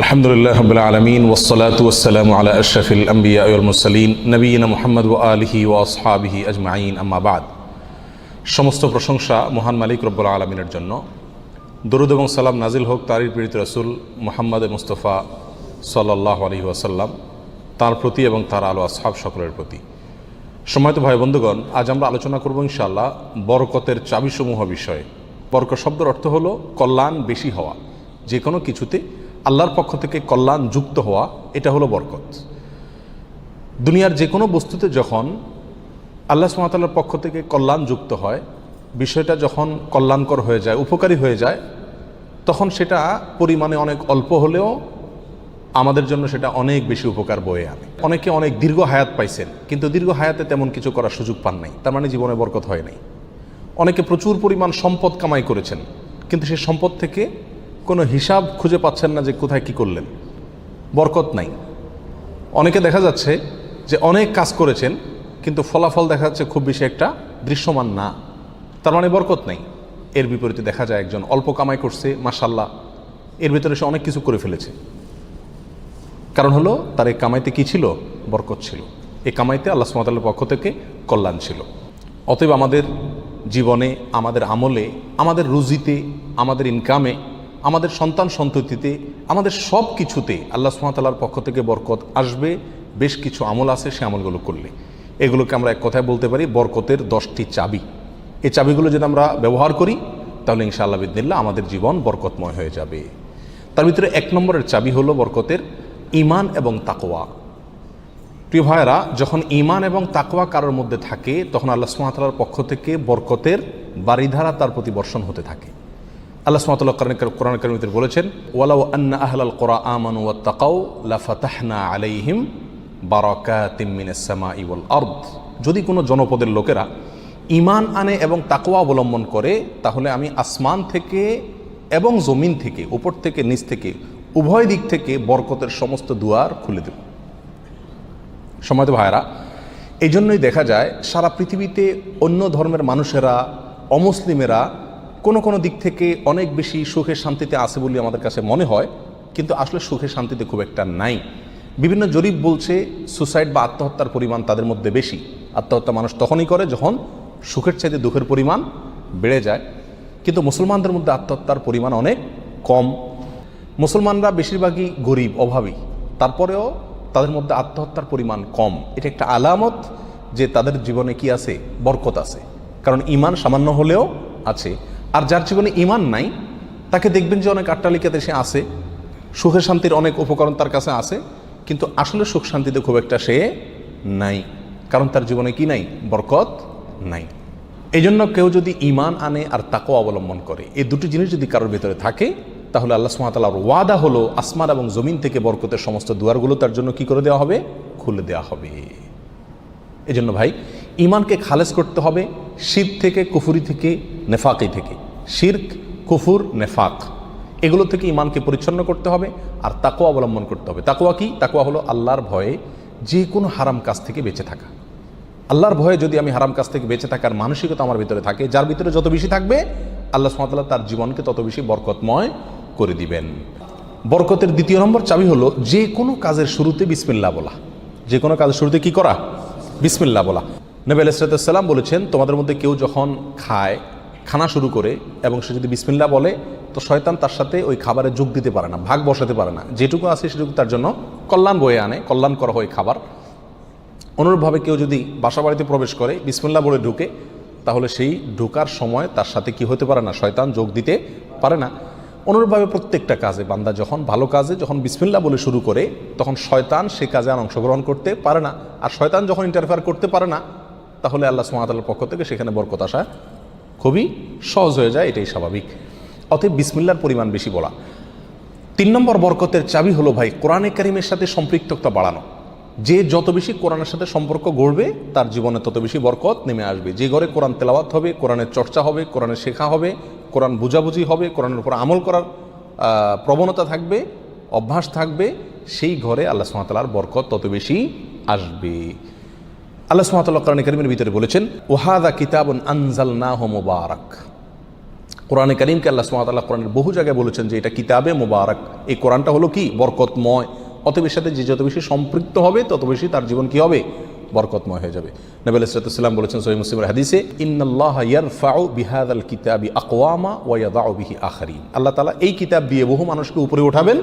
আলহামদুলিল্লাহ রাব্বিল আলামিন ওয়াসসালাতু ওয়াসসালামু আলা আশরাফিল আমবিয়া ওয়াল মুরসালিন নবিয়িনা মুহাম্মদ ওয়া আলিহি ওয়া আসহাবিহি আজমাইন আম্মা বাদ। সমস্ত প্রশংসা মহান মালিক রব্বুল আলামিনের জন্য। দরুদ এবং সালাম নাজিল হোক তারই প্রেরিত রাসূল মুহাম্মদ মুস্তাফা সাল্লাল্লাহু আলাইহি ওয়াসাল্লাম, তার প্রতি এবং তার আলো আসহাব সকলের প্রতি। সম্মানিত ভাই বন্ধুগণ, আজ আমরা আলোচনা করব ইনশাআল্লাহ বরকতের চাবিসমূহ বিষয়ে। বরকত শব্দের অর্থ হলো কল্যাণ বেশি হওয়া, যে কোনো কিছুতে আল্লাহর পক্ষ থেকে কল্যাণ যুক্ত হওয়া, এটা হলো বরকত। দুনিয়ার যে কোনো বস্তুতে যখন আল্লাহ সুবহানাহু ওয়া তাআলার পক্ষ থেকে কল্যাণ যুক্ত হয়, বিষয়টা যখন কল্যাণকর হয়ে যায়, উপকারী হয়ে যায়, তখন সেটা পরিমাণে অনেক অল্প হলেও আমাদের জন্য সেটা অনেক বেশি উপকার বয়ে আনে। অনেকে অনেক দীর্ঘ হায়াত পাইছেন, কিন্তু দীর্ঘ হায়াতে তেমন কিছু করার সুযোগ পান নাই, তার মানে জীবনে বরকত হয় নাই। অনেকে প্রচুর পরিমাণ সম্পদ কামাই করেছেন, কিন্তু সেই সম্পদ থেকে কোনো হিসাব খুঁজে পাচ্ছেন না যে কোথায় কি করলেন, বরকত নাই। অনেকে দেখা যাচ্ছে যে অনেক কাজ করেছেন, কিন্তু ফলাফল দেখা যাচ্ছে খুব বেশি একটা দৃশ্যমান না, তার মানে বরকত নাই। এর বিপরীতে দেখা যায় একজন অল্প কামাই করছে, মাশাআল্লাহ, এর ভিতরে সে অনেক কিছু করে ফেলেছে। কারণ হলো তার এই কামাইতে কি ছিল? বরকত ছিল। এই কামাইতে আল্লাহ সুবহানাহু ওয়া তাআলার পক্ষ থেকে কল্যাণ ছিল। অতএব আমাদের জীবনে, আমাদের আমলে, আমাদের রুজিতে, আমাদের ইনকামে, আমাদের সন্তান সন্ততিতে, আমাদের সব কিছুতে আল্লাহ সুবহানাহু ওয়া তাআলার পক্ষ থেকে বরকত আসবে। বেশ কিছু আমল আছে, সে আমলগুলো করলে এগুলোকে আমরা এক কথায় বলতে পারি বরকতের 10টি চাবি। এই চাবিগুলো যদি আমরা ব্যবহার করি, তাহলে ইনশাআল্লাহ বিদিনিল্লাহ আমাদের জীবন বরকতময় হয়ে যাবে। তার ভিতরে 1 নম্বরের চাবি হলো বরকতের ঈমান এবং তাকওয়া। প্রিয় ভাইয়েরা, যখন ঈমান এবং তাকওয়া কারোর মধ্যে থাকে, তখন আল্লাহ সুবহানাহু ওয়া তাআলার পক্ষ থেকে বরকতের বারিধারা তার প্রতি বর্ষণ হতে থাকে। আল্লাহ সুবহানাহু ওয়া তাআলা কোরআন কারীমে বলেছেন, ওয়ালাউ আন্না আহলাল কুরা আমানু ওয়াত্তাকাউ লাফাতাহনা আলাইহিম বারাকাতিম মিনাস সামাই ওয়াল আরদ। যদি কোনো জনপদের লোকেরা ঈমান আনে এবং তাকওয়া অবলম্বন করে, তাহলে আমি আসমান থেকে এবং জমিন থেকে, উপর থেকে নিচ থেকে, উভয় দিক থেকে বরকতের সমস্ত দুয়ার খুলে দেব। সম্মানিত ভাইরা, এই জন্যই দেখা যায় সারা পৃথিবীতে অন্য ধর্মের মানুষেরা, অমুসলিমেরা কোনো দিক থেকে অনেক বেশি সুখে শান্তিতে আছে বলে আমাদের কাছে মনে হয়, কিন্তু আসলে সুখে শান্তিতে খুব একটা নাই। বিভিন্ন জরিপ বলছে সুসাইড বা আত্মহত্যার পরিমাণ তাদের মধ্যে বেশি। আত্মহত্যা মানুষ তখনই করে যখন সুখের চাইতে দুঃখের পরিমাণ বেড়ে যায়, কিন্তু মুসলমানদের মধ্যে আত্মহত্যার পরিমাণ অনেক কম। মুসলমানরা বেশিরভাগই গরিব, অভাবী, তারপরেও তাদের মধ্যে আত্মহত্যার পরিমাণ কম। এটা একটা আলামত যে তাদের জীবনে কি আছে? বরকত আছে। কারণ ঈমান সামান্য হলেও আছে। আর যার জীবনে ঈমান নাই, তাকে দেখবেন যে অনেক আট্টালিকাতে সে আছে, সুখে শান্তির অনেক উপকরণ তার কাছে আছে, কিন্তু আসলে সুখ শান্তিতে খুব একটা সে নাই। কারণ তার জীবনে কি নাই? বরকত নাই। এই জন্য কেউ যদি ঈমান আনে আর তাকওয়া অবলম্বন করে, এই দুটি জিনিস যদি কারোর ভিতরে থাকে, তাহলে আল্লাহ সুবহানাহু ওয়া তাআলার ওয়াদা হলো আসমান এবং জমিন থেকে বরকতের সমস্ত দুয়ারগুলো তার জন্য কি করে দেওয়া হবে? খুলে দেওয়া হবে। এই জন্য ভাই, ঈমানকে খালেস করতে হবে শিরক থেকে, কুফরি থেকে, নেফাকি থেকে। শিরক, কুফর, নেফাক, এগুলো থেকে ঈমানকে পরিচ্ছন্ন করতে হবে আর তাকওয়া অবলম্বন করতে হবে। তাকওয়া কি? তাকওয়া হলো আল্লাহর ভয়ে যে কোনো হারাম কাজ থেকে বেঁচে থাকা। আল্লাহর ভয়ে যদি আমি হারাম কাজ থেকে বেঁচে থাকার মানসিকতা আমার ভিতরে থাকে, যার ভিতরে যত বেশি থাকবে, আল্লাহ সুবহানাহু ওয়া তাআলা তার জীবনকে তত বেশি বরকতময় করে দিবেন। বরকতের 2 নম্বর চাবি হলো যে কোনো কাজের শুরুতে বিসমিল্লাহ বলা। যে কোনো কাজের শুরুতে কি করা? বিসমিল্লাহ বলা। নবী আলাইহিস সালাম বলেছেন, তোমাদের মধ্যে কেউ যখন খানা শুরু করে এবং সে যদি বিসমিল্লাহ বলে, তো শয়তান তার সাথে ওই খাবারে যোগ দিতে পারে না, ভাগ বসাতে পারে না। যেটুকু আছে সেটুকু তার জন্য কল্যাণ বয়ে আনে, কল্যাণ করা হয় খাবার। অনুরূপভাবে কেউ যদি বাসা বাড়িতে প্রবেশ করে, বিসমিল্লাহ বলে ঢুকে, তাহলে সেই ঢোকার সময় তার সাথে কি হতে পারে না? শয়তান যোগ দিতে পারে না। অনুরূপভাবে প্রত্যেকটা কাজে বান্দা যখন ভালো কাজে যখন বিসমিল্লাহ বলে শুরু করে, তখন শয়তান সে কাজে আর অংশগ্রহণ করতে পারে না। আর শয়তান যখন ইন্টারফেয়ার করতে পারে না, তাহলে আল্লাহ সুবহানাহু ওয়া তাআলার পক্ষ থেকে সেখানে বরকত আসা খুবই সহজ হয়ে যায়। এটাই স্বাভাবিক। অতএব বিসমিল্লাহর পরিমাণ বেশি বলা। 3 নম্বর বরকতের চাবি হলো ভাই কোরআনে কারিমের সাথে সম্পৃক্ততা বাড়ানো। যে যত বেশি কোরআনের সাথে সম্পর্ক গড়বে, তার জীবনে তত বেশি বরকত নেমে আসবে। যে ঘরে কোরআন তেলাওয়াত হবে, কোরআনের চর্চা হবে, কোরআনের শেখা হবে, কোরআন বুঝাবুঝি হবে, কোরআনের উপর আমল করার প্রবণতা থাকবে, অভ্যাস থাকবে, সেই ঘরে আল্লাহ সুবহানাহু ওয়া তাআলার বরকত তত বেশি আসবে। আল্লাহ সুবহানাহু ওয়া তাআলা কোরআন কারীমের ভিতরে বলেছেন, ওয়াহাদা কিতাবুন আনজালনাহু মুবারাক। কোরআনে কারীমকে আল্লাহ সুবহানাহু ওয়া তাআলা কোরআনের বহু জায়গায় বলেছেন যে এটা কিতাবে মুবারাক, এই কোরআনটা হলো কি বরকতময়, অতএব এর সাথে যে যত বেশি সম্পৃক্ত হবে তত বেশি তার জীবন কি হবে, বরকতময় হয়ে যাবে। নবী আলাইহিস সালাম বলেছেন সহিহ মুসলিমের হাদিসে, ইন্নাল্লাহা ইয়ারফাউ বিহাযাল কিতাবি আকওয়ামা ওয়া ইয়াদাউ বিহি আখারিন, আল্লাহ তাআলা এই কিতাব দিয়ে বহু মানুষকে উপরে উঠাবেন,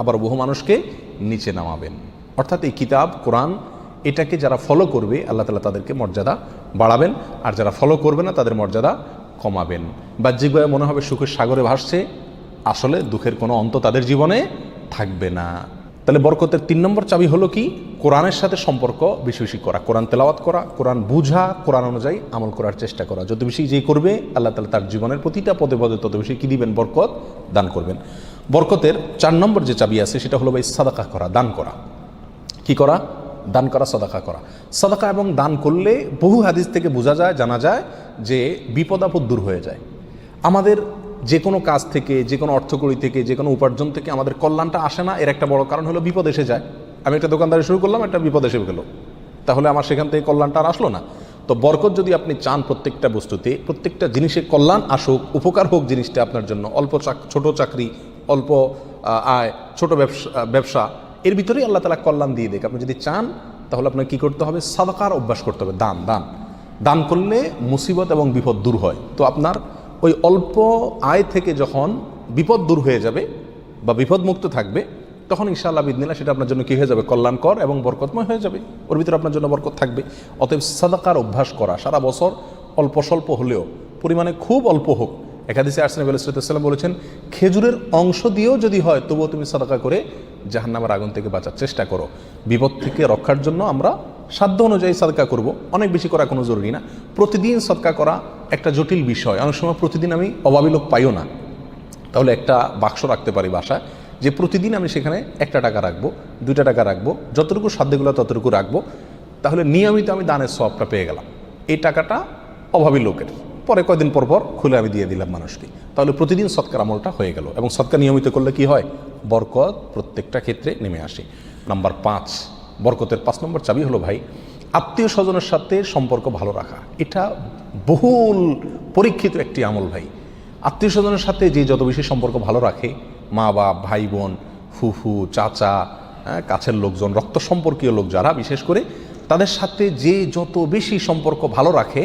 আবার বহু মানুষকে নিচে নামাবেন। অর্থাৎ এই কিতাব কোরআন এটাকে যারা ফলো করবে আল্লাহ তাআলা তাদেরকে মর্যাদা বাড়াবেন, আর যারা ফলো করবে না তাদের মর্যাদা কমাবেন। বাহ্যিকভাবে মনে হবে সুখের সাগরে ভাসছে, আসলে দুঃখের কোনো অন্ত তাদের জীবনে থাকবে না। তাহলে বরকতের 3 নম্বর চাবি হলো কি, কোরআনের সাথে সম্পর্ক বেশি বেশি করা, কোরআন তেলাওয়াত করা, কোরআন বুঝা, কোরআন অনুযায়ী আমল করার চেষ্টা করা। যত বেশি যে করবে আল্লাহ তাআলা তার জীবনের প্রতিটা পদে পদে তত বেশি কি দিবেন, বরকত দান করবেন। বরকতের 4 নম্বর যে চাবি আছে সেটা হলো ভাই সাদাকা করা, দান করা। কি করা? দান করা, সাদাকা করা। সাদাকা এবং দান করলে বহু হাদিস থেকে বোঝা যায়, জানা যায় যে বিপদ আপদ দূর হয়ে যায়। আমাদের যে কোনো কাজ থেকে, যে কোনো অর্থকড়ি থেকে, যে কোনো উপার্জন থেকে আমাদের কল্যাণটা আসে না, এর একটা বড় কারণ হলো বিপদ এসে যায়। আমি একটা দোকানদারি শুরু করলাম, একটা বিপদ এসে গেল, তাহলে আমার সেখান থেকে কল্যাণটা আর আসলো না। তো বরকত যদি আপনি চান প্রত্যেকটা বস্তুতে, প্রত্যেকটা জিনিসে কল্যাণ আসুক, উপকার হোক জিনিসটা আপনার জন্য, ছোট চাকরি, অল্প আয়, ছোট ব্যবসা, এর ভিতরেই আল্লাহ তাআলা কল্যাণ দিয়ে দেখ। আপনি যদি চান তাহলে আপনাকে কী করতে হবে, সাদাকার অভ্যাস করতে হবে। দান করলে মুসিবত এবং বিপদ দূর হয়। তো আপনার ওই অল্প আয় থেকে যখন বিপদ দূর হয়ে যাবে বা বিপদমুক্ত থাকবে, তখন ইনশাআল্লাহ বিদিনিল্লাহ সেটা আপনার জন্য কী হয়ে যাবে, কল্যাণকর এবং বরকতময় হয়ে যাবে, ওর ভিতরে আপনার জন্য বরকত থাকবে। অতএব সাদাকার অভ্যাস করা, সারা বছর অল্প স্বল্প হলেও, পরিমাণে খুব অল্প হোক। এক হাদিসে নবী আলাইহিস সালাম বলেছেন, খেজুরের অংশ দিয়েও যদি হয় তবুও তুমি সাদাকা করে জাহান্নামের আগুন থেকে বাঁচার চেষ্টা করো। বিপদ থেকে রক্ষার জন্য আমরা সাধ্য অনুযায়ী সাদকা করব, অনেক বেশি করা কোনো জরুরি না। প্রতিদিন সাদকা করা একটা জটিল বিষয়, অনেক সময় প্রতিদিন আমি অভাবী লোক পাইও না, তাহলে একটা বাক্স রাখতে পারি বাসায়, যে প্রতিদিন আমি সেখানে 1 টাকা রাখবো, 2 টাকা রাখবো, যতটুকু সাধ্যগুলো ততটুকু রাখবো, তাহলে নিয়মিত আমি দানের সওয়াবটা পেয়ে গেলাম। এই টাকাটা অভাবী লোকের, পরে কয়দিন পর পর খুলে আমি দিয়ে দিলাম মানুষকে, তাহলে প্রতিদিন সৎকার আমলটা হয়ে গেল। এবং সৎকার নিয়মিত করলে কি হয়, বরকত প্রত্যেকটা ক্ষেত্রে নেমে আসে। নাম্বার 5, বরকতের 5 নম্বর চাবি হলো ভাই, আত্মীয় স্বজনের সাথে সম্পর্ক ভালো রাখা। এটা বহুল পরীক্ষিত একটি আমল ভাই। আত্মীয় স্বজনের সাথে যে যত বেশি সম্পর্ক ভালো রাখে, মা বাপ, ভাই বোন, ফুফু, চাচা, কাছের লোকজন, রক্ত সম্পর্কীয় লোক যারা, বিশেষ করে তাদের সাথে যে যত বেশি সম্পর্ক ভালো রাখে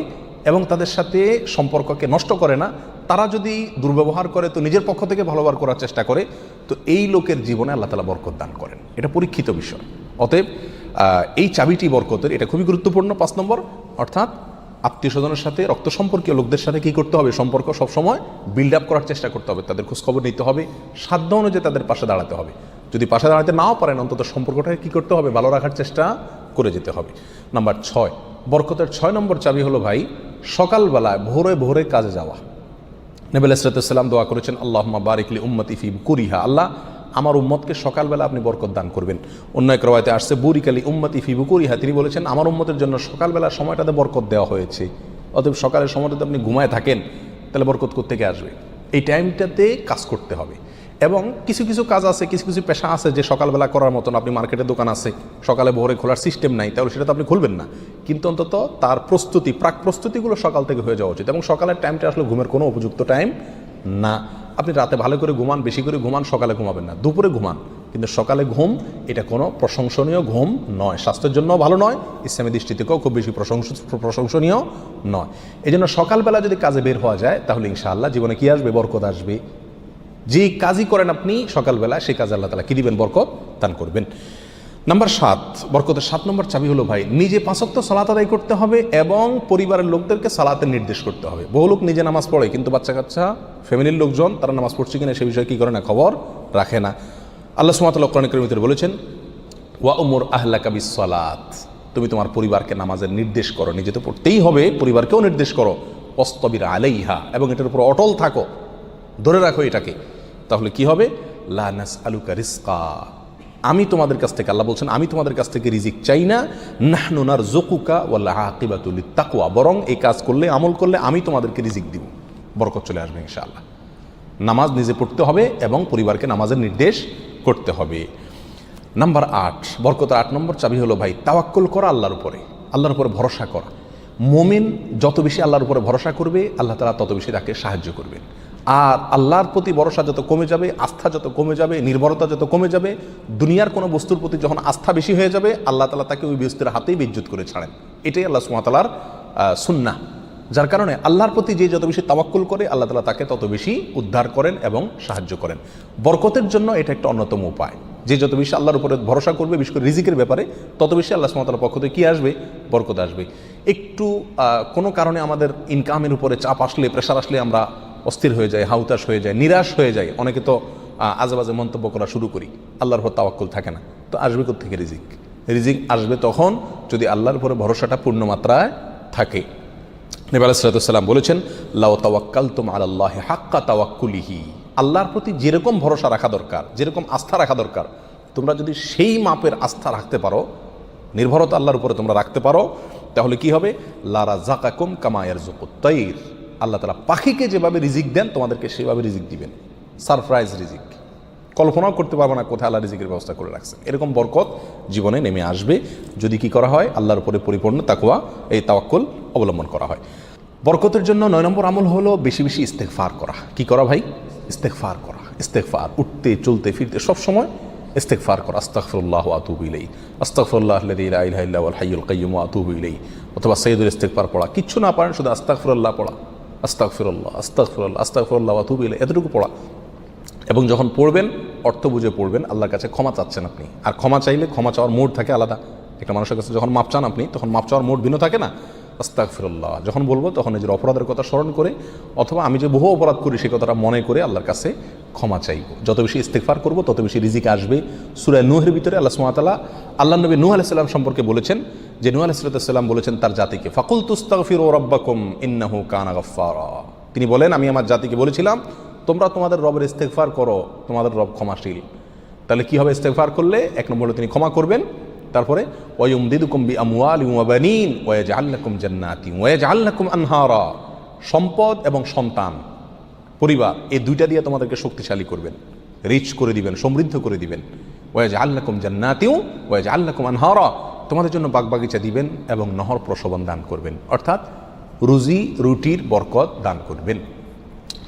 এবং তাদের সাথে সম্পর্ককে নষ্ট করে না, তারা যদি দুর্ব্যবহার করে তো নিজের পক্ষ থেকে ভালো ব্যবহার করার চেষ্টা করে, তো এই লোকের জীবনে আল্লাহ তাআলা বরকত দান করেন। এটা পরীক্ষিত বিষয়। অতএব এই চাবিটি বরকতের, এটা খুবই গুরুত্বপূর্ণ। 5 নম্বর, অর্থাৎ আত্মীয় স্বজনের সাথে, রক্ত সম্পর্কীয় লোকদের সাথে কী করতে হবে, সম্পর্ক সবসময় বিল্ড আপ করার চেষ্টা করতে হবে, তাদের খোঁজখবর নিতে হবে, সাধ্য অনুযায়ী তাদের পাশে দাঁড়াতে হবে। যদি পাশে দাঁড়াতে নাও পারেন, অন্তত সম্পর্কটাকে কী করতে হবে, ভালো রাখার চেষ্টা করে যেতে হবে। নাম্বার 6, বরকতের 6 নম্বর চাবি হলো ভাই, সকালবেলায় ভোরে ভোরে কাজে যাওয়া। নবী আলাইহিস সালাম দোয়া করেছেন, আল্লাহুম্মা বারিক লি উম্মতি ফি বুকুরিহা, আল্লাহ আমার উম্মতকে সকালবেলা আপনি বরকত দান করবেন। অন্য এক রওয়ায়াতে আসছে বুরিক লি উম্মতি ফি বুকুরিহা, তিনি বলেছেন আমার উম্মতের জন্য সকালবেলার সময়টাতে বরকত দেওয়া হয়েছে। অতএব সকালের সময়টাতে আপনি ঘুমায় থাকেন, তাহলে বরকত কোত্থেকে আসবে? এই টাইমটাতে কাজ করতে হবে। এবং কিছু কিছু কাজ আছে, কিছু কিছু পেশা আছে যে সকালবেলা করার মতন, আপনি মার্কেটে দোকান আছে, সকালে ভোরে খোলার সিস্টেম নাই, তাহলে সেটা তো আপনি খুলবেন না। কিন্তু অন্তত তার প্রস্তুতি, প্রাক প্রস্তুতিগুলো সকাল থেকে হয়ে যাওয়া উচিত। এবং সকালের টাইমটা আসলে ঘুমের কোনো উপযুক্ত টাইম না। আপনি রাতে ভালো করে ঘুমান, বেশি করে ঘুমান, সকালে ঘুমাবেন না, দুপুরে ঘুমান, কিন্তু সকালে ঘুম এটা কোনো প্রশংসনীয় ঘুম নয়, স্বাস্থ্যের জন্য ভালো নয়, ইসলামী দৃষ্টি থেকেও খুব বেশি প্রশংসনীয় নয়। এই জন্য সকালবেলা যদি কাজে বের হওয়া যায় তাহলে ইনশাআল্লাহ জীবনে কি আসবে, বরকত আসবে। যে কাজই করেন আপনি সকালবেলা, সেই কাজে আল্লাহ তাআলা কি দিবেন, বরকত দান করবেন। নাম্বার 7, বরকতের 7 নম্বর চাবি হলো ভাই, নিজে 5 ওয়াক্ত সালাত আদায় করতে হবে এবং পরিবারের লোকদেরকে সালাতের নির্দেশ করতে হবে। বহু লোক নিজে নামাজ পড়ে, কিন্তু বাচ্চা কাচ্চা, ফ্যামিলির লোকজন তারা নামাজ পড়ছে কিনা সে বিষয়ে কী করে না, খবর রাখে না। আল্লাহ সুবহানাহু ওয়া তাআলা কোরআন কারীমের ভিতরে বলেছেন, ওয়া উমুর আহলাকা বিস-সালাত, তুমি তোমার পরিবারকে নামাজের নির্দেশ করো, নিজে তো পড়তেই হবে, পরিবারকেও নির্দেশ করো, ওয়াসতাবির আলাইহা, এবং এটার উপর অটল থাকো, ধরে রাখো এটাকে। তাহলে কি হবে, লা নাসআলুকা রিজকা, আমি তোমাদের কাছ থেকে, আল্লাহ বলছেন আমি তোমাদের কাছ থেকে রিজিক চাই না, নাহনু নারযুকুকা ওয়াল আকিবাতু লিত-তাকওয়া, বরং এই কাজ করলে, আমল করলে আমি তোমাদেরকে রিজিক দিব, বরকত চলে আসবে ইনশাআল্লাহ। নামাজ নিজে পড়তে হবে এবং পরিবারকে নামাজের নির্দেশ করতে হবে। নাম্বার 8, বরকতের 8 নম্বর চাবি হলো ভাই, তাওয়াক্কুল করা আল্লাহর উপরে, আল্লাহর উপরে ভরসা করা। মুমিন যত বেশি আল্লাহর উপরে ভরসা করবে, আল্লাহ তাআলা তত বেশি তাকে সাহায্য করবেন। আর আল্লাহর প্রতি ভরসা যত কমে যাবে, আস্থা যত কমে যাবে, নির্ভরতা যত কমে যাবে, দুনিয়ার কোনো বস্তুর প্রতি যখন আস্থা বেশি হয়ে যাবে, আল্লাহ তাআলা তাকে ওই বস্তুর হাতেই বেইজ্জত করে ছাড়েন। এটাই আল্লাহ সুবহানাহু ওয়া তাআলার সুন্নাহ। যার কারণে আল্লাহর প্রতি যে যত বেশি তাওয়াক্কুল করে, আল্লাহ তাআলা তাকে তত বেশি উদ্ধার করেন এবং সাহায্য করেন। বরকতের জন্য এটা একটা অন্যতম উপায়। যে যত বেশি আল্লাহর উপরে ভরসা করবে, বিশেষ করে রিজিকের ব্যাপারে, তত বেশি আল্লাহ সুবহানাহু ওয়া তাআলার পক্ষ থেকে কী আসবে? বরকত আসবে। একটু কোনো কারণে আমাদের ইনকামের উপরে চাপ আসলে, প্রেশার আসলে আমরা অস্থির হয়ে যায়, হাউতাশ হয়ে যায়, নিরাশ হয়ে যায়। অনেকে তো আজেবাজে মন্তব্য করা শুরু করি, আল্লাহর উপর তাওয়াক্কুল থাকে না। তো আসবে কোত্থেকে রিজিক? রিজিক আসবে তখন যদি আল্লাহর উপরে ভরসাটা পূর্ণ মাত্রায় থাকে। নবী আলাইহিস সালাতু ওয়াস সালাম বলেছেন, লাউ তাওয়াক্কালতুম আলাল্লাহি হাক্কা তাওয়াক্কুলিহি, আল্লাহর প্রতি যেরকম ভরসা রাখা দরকার, যেরকম আস্থা রাখা দরকার, তোমরা যদি সেই মাপের আস্থা রাখতে পারো, নির্ভরতা আল্লাহর উপরে তোমরা রাখতে পারো, তাহলে কি হবে? লা রাযাকাকুম কামা ইয়ারযুকুত তাইর, আল্লাহ তাআলা পাখিকে যেভাবে রিজিক দেন তোমাদেরকে সেভাবে রিজিক দিবেন। সারপ্রাইজ রিজিক, কল্পনাও করতে পারবো না কোথায় আল্লাহ রিজিকের ব্যবস্থা করে রাখছে। এরকম বরকত জীবনে নেমে আসবে যদি কি করা হয়? আল্লাহর উপরে পরিপূর্ণ তাকওয়া, এই তাওয়াক্কুল অবলম্বন করা হয়। বরকতের জন্য 9 নম্বর আমল হলো বেশি বেশি ইস্তেগফার করা। কি করা ভাই? ইস্তেগফার করা। ইস্তেগফার, উঠতে চলতে ফিরতে সব সময় ইস্তেগফার করা। আস্তাগফিরুল্লাহ ওয়া আতুবু ইলাইহি, আস্তাগফিরুল্লাহাল্লাযী লা ইলাহা ইল্লা হুয়াল হাইয়ুল কাইয়্যুম ওয়া আতুবু ইলাইহি। অথবা সাইয়্যিদুল ইস্তেগফার পড়া। কিচ্ছু না পারেন, শুধু আস্তাগফিরুল্লাহ পড়া, আস্তাগফিরুল্লাহ আস্তাগফিরুল্লাহ আস্তাগফিরুল্লাহ ওয়া আতুবু ইলাইহি, এতটুকু পড়া। এবং যখন পড়বেন অর্থ বুঝে পড়বেন। আল্লাহর কাছে ক্ষমা চাচ্ছেন আপনি, আর ক্ষমা চাইলে ক্ষমা চাওয়ার মোড থাকে আলাদা। একটা মানুষের কাছে যখন মাপ চান আপনি, তখন মাপ চাওয়ার মোড ভিন্ন থাকে না? আস্তাগফিরুল্লাহ যখন বলবো তখন নিজের অপরাধের কথা স্মরণ করে, অথবা আমি যে বহু অপরাধ করি সেই কথাটা মনে করে আল্লাহর কাছে ক্ষমা চাইব। যত বেশি ইস্তেগফার করব তত বেশি রিজিক আসবে। সূরা নূহের ভিতরে আল্লাহ সুবহানাহু ওয়া তাআলা আল্লাহ নবী নূহ আলাইহিস সালাম সম্পর্কে বলেছেন যে নূহ আলাইহিস সালাম বলেছেন তার জাতিকে, ফাকুলতুস্তাগফিরু রাব্বাকুম ইন্নাহু কানা গাফফারা। তিনি বলেন, আমি আমার জাতিকে বলেছিলাম তোমরা তোমাদের রবের ইস্তেগফার করো, তোমাদের রব ক্ষমাশীল। তাহলে কি হবে? ইস্তেগফার করলে 1 নম্বর হলো তিনি ক্ষমা করবেন, তারপরে ওয়ায়ুমদিদুকুম বিআমওয়ালিন ওয়া বানিন ওয়ায়াজআল লাকুম জান্নাতিন ওয়ায়াজআল লাকুম আনহারা, সম্পদ এবং সন্তান, পরিবার, এই দুইটা দিয়ে তোমাদেরকে শক্তিশালী করবেন, রিচ করে দিবেন, সমৃদ্ধ করে দিবেন। ওয়ায়াজআল লাকুম জান্নাতিন ওয়ায়াজআল লাকুম আনহারা, তোমাদের জন্য বাগবাগিচা দিবেন এবং নহর প্রসবন দান করবেন, অর্থাৎ রুজি রুটির বরকত দান করবেন।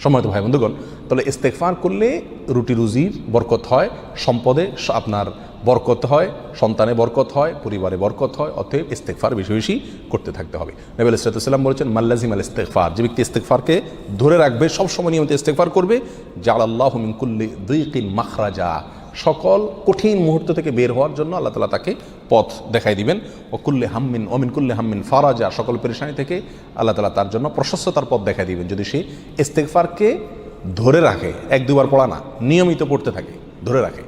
সম্মানিত ভাই বন্ধুগণ, তাহলে ইস্তেগফার করলে রুটি রুজির বরকত হয়, সম্পদে আপনার বরকত হয়, সন্তানে বরকত হয়, পরিবারে বরকত হয়। অতএব ইস্তেগফার বেশি বেশি করতে থাকতে হবে। নবী আলাইহিস সালাম বলেছেন, মাল্লাজিমাল ইস্তেগফার, যে ব্যক্তি ইস্তেগফারকে ধরে রাখবে, সবসময় নিয়মিত ইস্তেগফার করবে, জাআলাল্লাহু মিন কুল্লি যিকিন মাখরাজা, সকল কঠিন মুহূর্ত থেকে বের হওয়ার জন্য আল্লাহ তাআলা তাকে পথ দেখাই দিবেন। ও কুল্লি হাম্মিন ওমিন কুল্লি হাম্মিন ফারাজা, সকল পেরেশানি থেকে আল্লাহ তাআলা তার জন্য প্রশস্ততার পথ দেখাই দিবেন, যদি সে ইস্তেগফারকে ধরে রাখে। 1-2 বার পড়া না, নিয়মিত পড়তে থাকে, ধরে রাখে।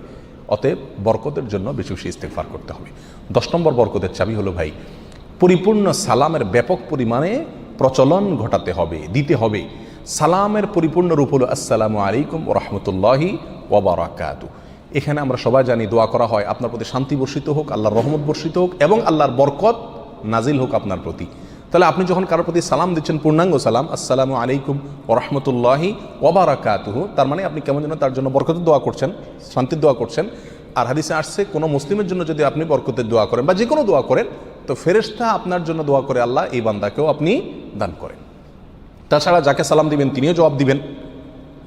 অতএব বরকতের জন্য বেশি বেশি ইস্তেগফার করতে হবে। 10 নম্বর বরকতের চাবি হলো ভাই, পরিপূর্ণ সালামের ব্যাপক পরিমাণে প্রচলন ঘটাতে হবে, দিতে হবে। সালামের পরিপূর্ণ রূপ হলো আসসালামু আলাইকুম ওয়া রাহমাতুল্লাহি ওয়া বারাকাতুহু। এখানে আমরা সবাই জানি দোয়া করা হয়, আপনার প্রতি শান্তি বর্ষিত হোক, আল্লাহর রহমত বর্ষিত হোক এবং আল্লাহর বরকত নাজিল হোক আপনার প্রতি। তাহলে আপনি যখন কারোর প্রতি সালাম দিচ্ছেন, পূর্ণাঙ্গ সালাম, আসসালামু আলাইকুম ওয়া রাহমাতুল্লাহি ওয়া বারাকাতুহু, তার মানে আপনি কেমন যেন তার জন্য বরকতের দোয়া করছেন, শান্তির দোয়া করছেন। আর হাদিসে আসছে, কোনো মুসলিমের জন্য যদি আপনি বরকতের দোয়া করেন বা যে কোনো দোয়া করেন, তো ফেরেশতা আপনার জন্য দোয়া করে আল্লাহ এই বান্দাকেও আপনি দান করেন। তাছাড়া যাকে সালাম দিবেন তিনিও জবাব দিবেন।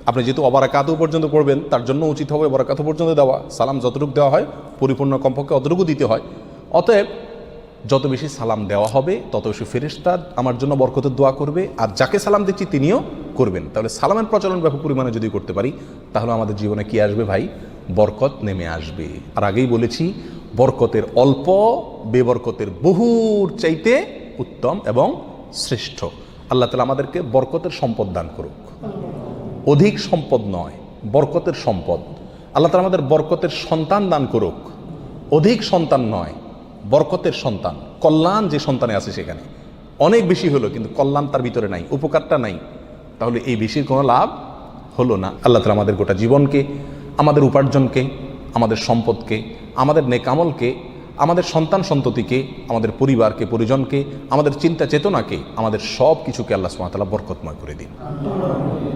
আপনি যেহেতু অবারাকাতু পর্যন্ত পড়বেন, তার জন্য উচিত হবে অবারাকাতু পর্যন্ত দেওয়া। সালাম যতটুকু দেওয়া হয় পরিপূর্ণ কমপক্ষে অতটুকু দিতে হয়। অতএব যত বেশি সালাম দেওয়া হবে তত বেশি ফেরেশতা আমার জন্য বরকতের দোয়া করবে, আর যাকে সালাম দিচ্ছি তিনিও করবেন। তাহলে সালামের প্রচলন ব্যাপক পরিমাণে যদি করতে পারি, তাহলে আমাদের জীবনে কি আসবে ভাই? বরকত নেমে আসবে। আর আগেই বলেছি, বরকতের অল্প বেবরকতের বহুর চাইতে উত্তম এবং শ্রেষ্ঠ। আল্লাহ তাআলা আমাদেরকে বরকতের সম্পদ দান করুক। অধিক সম্পদ নয়, বরকতের সম্পদ। আল্লাহ তাআলা আমাদের বরকতের সন্তান দান করুক। অধিক সন্তান নয়, বরকতের সন্তান। কল্যাণ যে সন্তানে আছে সেখানে অনেক বেশি হলো, কিন্তু কল্যাণ তার ভিতরে নাই, উপকারটা নাই, তাহলে এই বেশির কোনো লাভ হলো না। আল্লাহ তাআলা আমাদের গোটা জীবনকে, আমাদের উপার্জনকে, আমাদের সম্পদকে, আমাদের নেকামলকে, আমাদের সন্তান সন্ততিকে, আমাদের পরিবারকে, পরিজনকে, আমাদের চিন্তা চেতনাকে, আমাদের সব কিছুকে আল্লাহ সুবহানাহু ওয়া তাআলা বরকতময় করে দিন।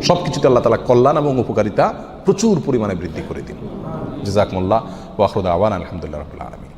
সব কিছুতে আল্লাহ তাআলা কল্যাণ এবং উপকারিতা প্রচুর পরিমাণে বৃদ্ধি করে দিন। জাযাকুমুল্লাহ ওয়া আখিরু দাওয়ানা আলহামদুলিল্লাহি রাব্বিল আলামিন।